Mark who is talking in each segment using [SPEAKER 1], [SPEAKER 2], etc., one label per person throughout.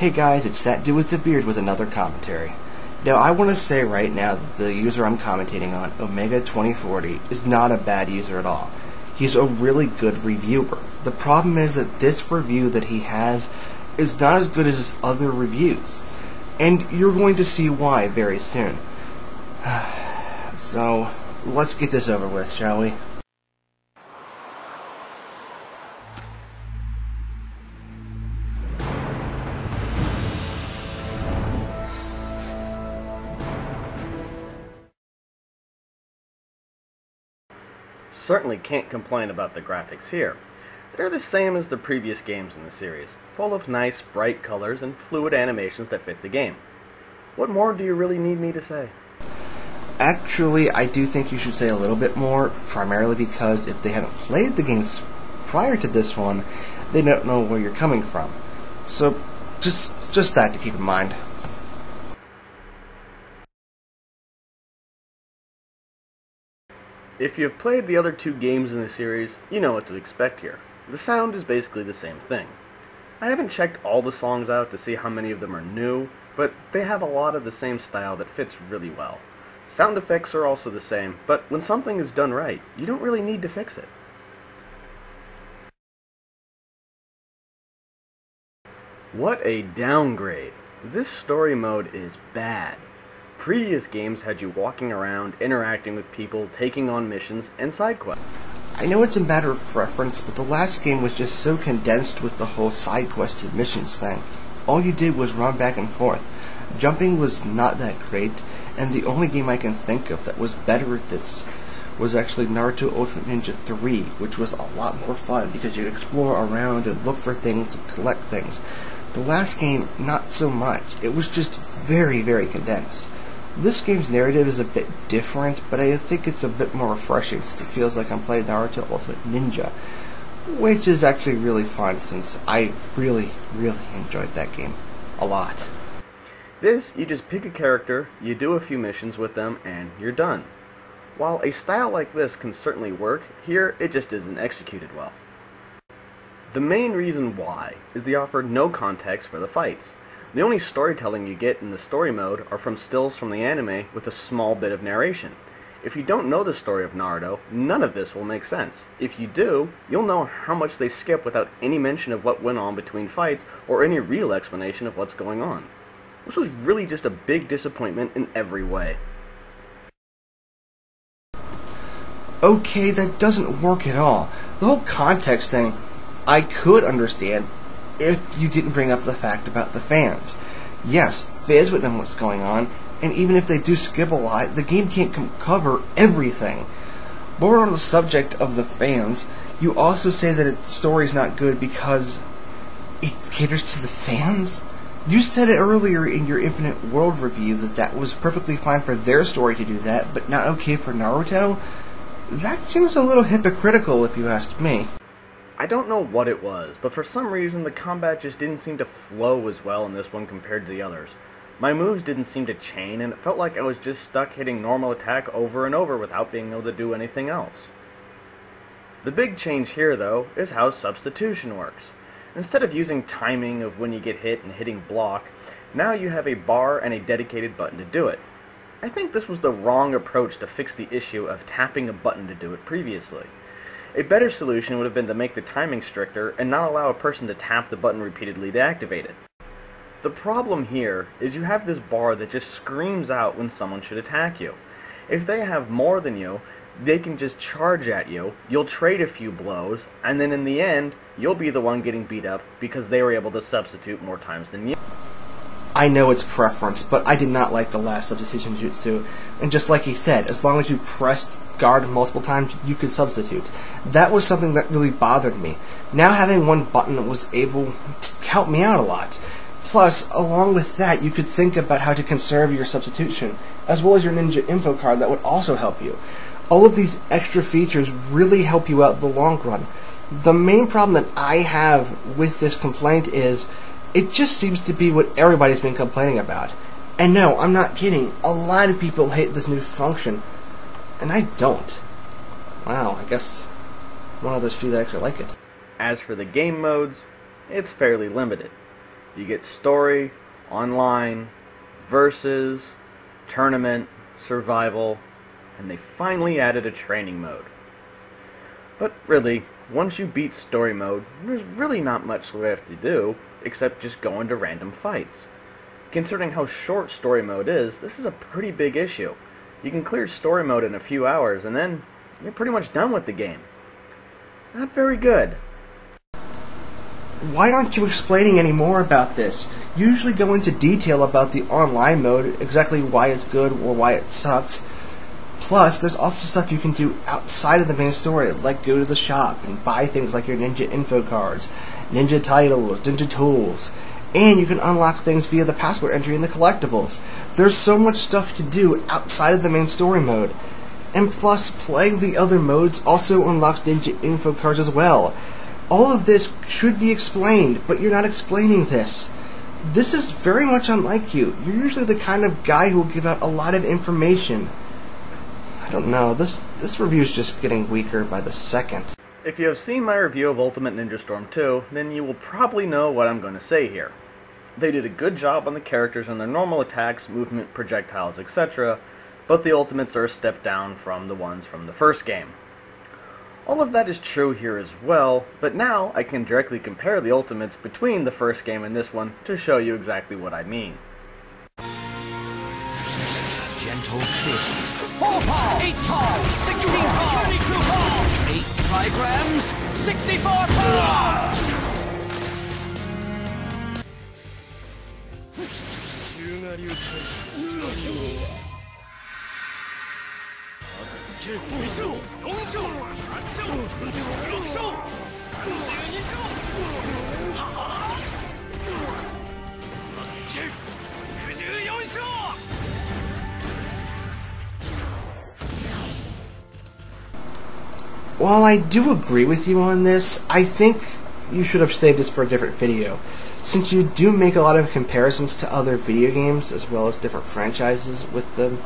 [SPEAKER 1] Hey guys, it's that dude with the beard with another commentary. Now I want to say right now that the user I'm commentating on, Omega2040, is not a bad user at all. He's a really good reviewer. The problem is that this review that he has is not as good as his other reviews. And you're going to see why very soon. So, let's get this over with, shall we?
[SPEAKER 2] Certainly can't complain about the graphics here. They're the same as the previous games in the series, full of nice, bright colors and fluid animations that fit the game. What more do you really need me to say?
[SPEAKER 1] Actually, I do think you should say a little bit more, primarily because if they haven't played the games prior to this one, they don't know where you're coming from. So, just that to keep in mind.
[SPEAKER 2] If you've played the other two games in the series, you know what to expect here. The sound is basically the same thing. I haven't checked all the songs out to see how many of them are new, but they have a lot of the same style that fits really well. Sound effects are also the same, but when something is done right, you don't really need to fix it. What a downgrade! This story mode is bad. Previous games had you walking around, interacting with people, taking on missions, and side quests.
[SPEAKER 1] I know it's a matter of preference, but the last game was just so condensed with the whole side quests and missions thing. All you did was run back and forth. Jumping was not that great, and the only game I can think of that was better at this was actually Naruto Ultimate Ninja 3, which was a lot more fun because you'd explore around and look for things and collect things. The last game, not so much. It was just very, very condensed. This game's narrative is a bit different, but I think it's a bit more refreshing since it feels like I'm playing Naruto Ultimate Ninja, which is actually really fun since I really, really enjoyed that game a lot.
[SPEAKER 2] This, you just pick a character, you do a few missions with them, and you're done. While a style like this can certainly work, here it just isn't executed well. The main reason why is they offer no context for the fights. The only storytelling you get in the story mode are from stills from the anime with a small bit of narration. If you don't know the story of Naruto, none of this will make sense. If you do, you'll know how much they skip without any mention of what went on between fights or any real explanation of what's going on. This was really just a big disappointment in every way.
[SPEAKER 1] Okay, that doesn't work at all. The whole context thing, I could understand if you didn't bring up the fact about the fans. Yes, fans would know what's going on, and even if they do skip a lot, the game can't cover everything. More on the subject of the fans, you also say that its story's not good because it caters to the fans? You said it earlier in your Infinite World review that that was perfectly fine for their story to do that, but not okay for Naruto? That seems a little hypocritical if you ask me.
[SPEAKER 2] I don't know what it was, but for some reason the combat just didn't seem to flow as well in this one compared to the others. My moves didn't seem to chain, and it felt like I was just stuck hitting normal attack over and over without being able to do anything else. The big change here, though, is how substitution works. Instead of using timing of when you get hit and hitting block, now you have a bar and a dedicated button to do it. I think this was the wrong approach to fix the issue of tapping a button to do it previously. A better solution would have been to make the timing stricter and not allow a person to tap the button repeatedly to activate it. The problem here is you have this bar that just screams out when someone should attack you. If they have more than you, they can just charge at you, you'll trade a few blows, and then in the end, you'll be the one getting beat up because they were able to substitute more times than you.
[SPEAKER 1] I know it's preference, but I did not like the last substitution jutsu. And just like he said, as long as you pressed guard multiple times, you could substitute. That was something that really bothered me. Now having one button was able to help me out a lot. Plus, along with that, you could think about how to conserve your substitution, as well as your ninja info card that would also help you. All of these extra features really help you out in the long run. The main problem that I have with this complaint is it just seems to be what everybody's been complaining about. And no, I'm not kidding. A lot of people hate this new function. And I don't. Wow, I guess one of those few that actually like it.
[SPEAKER 2] As for the game modes, it's fairly limited. You get story, online, versus, tournament, survival, and they finally added a training mode. But really, once you beat story mode, there's really not much left to do, except just go into random fights. Considering how short story mode is, this is a pretty big issue. You can clear story mode in a few hours, and then you're pretty much done with the game. Not very good.
[SPEAKER 1] Why aren't you explaining any more about this? You usually go into detail about the online mode, exactly why it's good or why it sucks. Plus, there's also stuff you can do outside of the main story, like go to the shop and buy things like your ninja info cards, ninja titles, ninja tools, and you can unlock things via the password entry in the collectibles. There's so much stuff to do outside of the main story mode. And plus, playing the other modes also unlocks ninja info cards as well. All of this should be explained, but you're not explaining this. This is very much unlike you. You're usually the kind of guy who will give out a lot of information. I don't know, this review is just getting weaker by the second.
[SPEAKER 2] If you have seen my review of Ultimate Ninja Storm 2, then you will probably know what I'm going to say here. They did a good job on the characters and their normal attacks, movement, projectiles, etc., but the Ultimates are a step down from the ones from the first game. All of that is true here as well, but now I can directly compare the Ultimates between the first game and this one to show you exactly what I mean.
[SPEAKER 3] Gentle fist. 4 palm, 8 palm, 16 palm, 32 palm, 8 trigrams, 64 palm.
[SPEAKER 1] While I do agree with you on this, I think you should have saved this for a different video. Since you do make a lot of comparisons to other video games, as well as different franchises with them,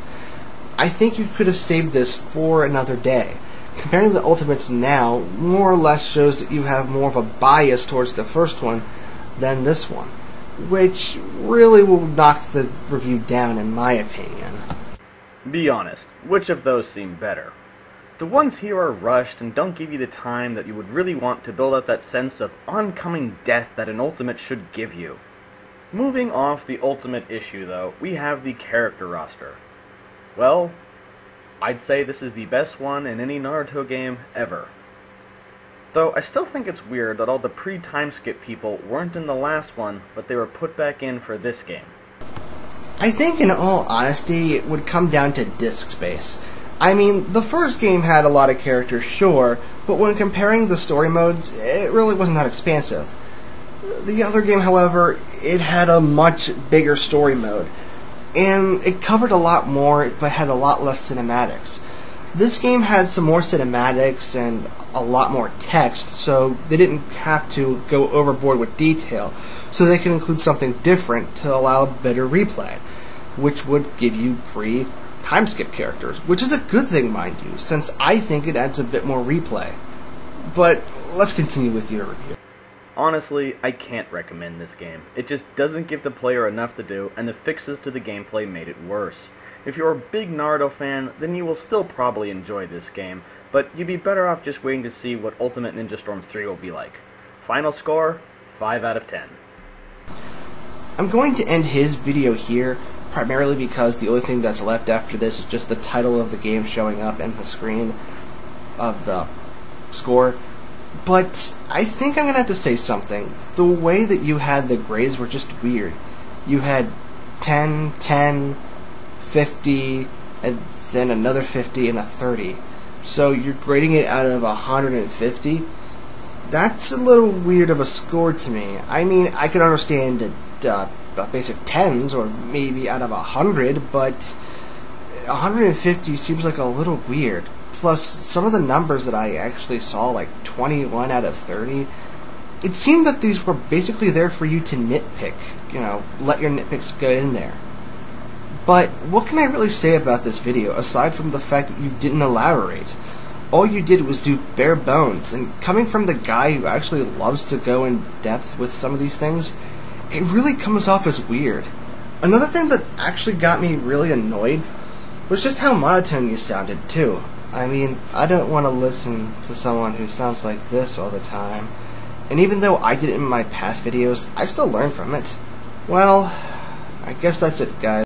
[SPEAKER 1] I think you could have saved this for another day. Comparing the Ultimates now more or less shows that you have more of a bias towards the first one than this one, which really will knock the review down in my opinion.
[SPEAKER 2] Be honest, which of those seem better? The ones here are rushed and don't give you the time that you would really want to build up that sense of oncoming death that an Ultimate should give you. Moving off the Ultimate issue though, we have the character roster. Well, I'd say this is the best one in any Naruto game ever. Though I still think it's weird that all the pre-time skip people weren't in the last one, but they were put back in for this game.
[SPEAKER 1] I think in all honesty it would come down to disk space. I mean, the first game had a lot of characters, sure, but when comparing the story modes, it really wasn't that expansive. The other game, however, it had a much bigger story mode, and it covered a lot more, but had a lot less cinematics. This game had some more cinematics and a lot more text, so they didn't have to go overboard with detail, so they could include something different to allow better replay, which would give you time skip characters, which is a good thing, mind you, since I think it adds a bit more replay. But let's continue with your review.
[SPEAKER 2] Honestly, I can't recommend this game. It just doesn't give the player enough to do, and the fixes to the gameplay made it worse. If you're a big Naruto fan, then you will still probably enjoy this game, but you'd be better off just waiting to see what Ultimate Ninja Storm 3 will be like. Final score, 5 out of 10.
[SPEAKER 1] I'm going to end his video here, primarily because the only thing that's left after this is just the title of the game showing up and the screen of the score. But I think I'm going to have to say something. The way that you had the grades were just weird. You had 10, 10, 50, and then another 50 and a 30. So you're grading it out of 150? That's a little weird of a score to me. I mean, I could understand basic 10s or maybe out of 100, but 150 seems like a little weird. Plus, some of the numbers that I actually saw, like 21 out of 30, it seemed that these were basically there for you to nitpick, let your nitpicks go in there. But what can I really say about this video, aside from the fact that you didn't elaborate? All you did was do bare bones, and coming from the guy who actually loves to go in depth with some of these things, it really comes off as weird. Another thing that actually got me really annoyed was just how monotone you sounded, too. I mean, I don't want to listen to someone who sounds like this all the time. And even though I did it in my past videos, I still learn from it. Well, I guess that's it, guys.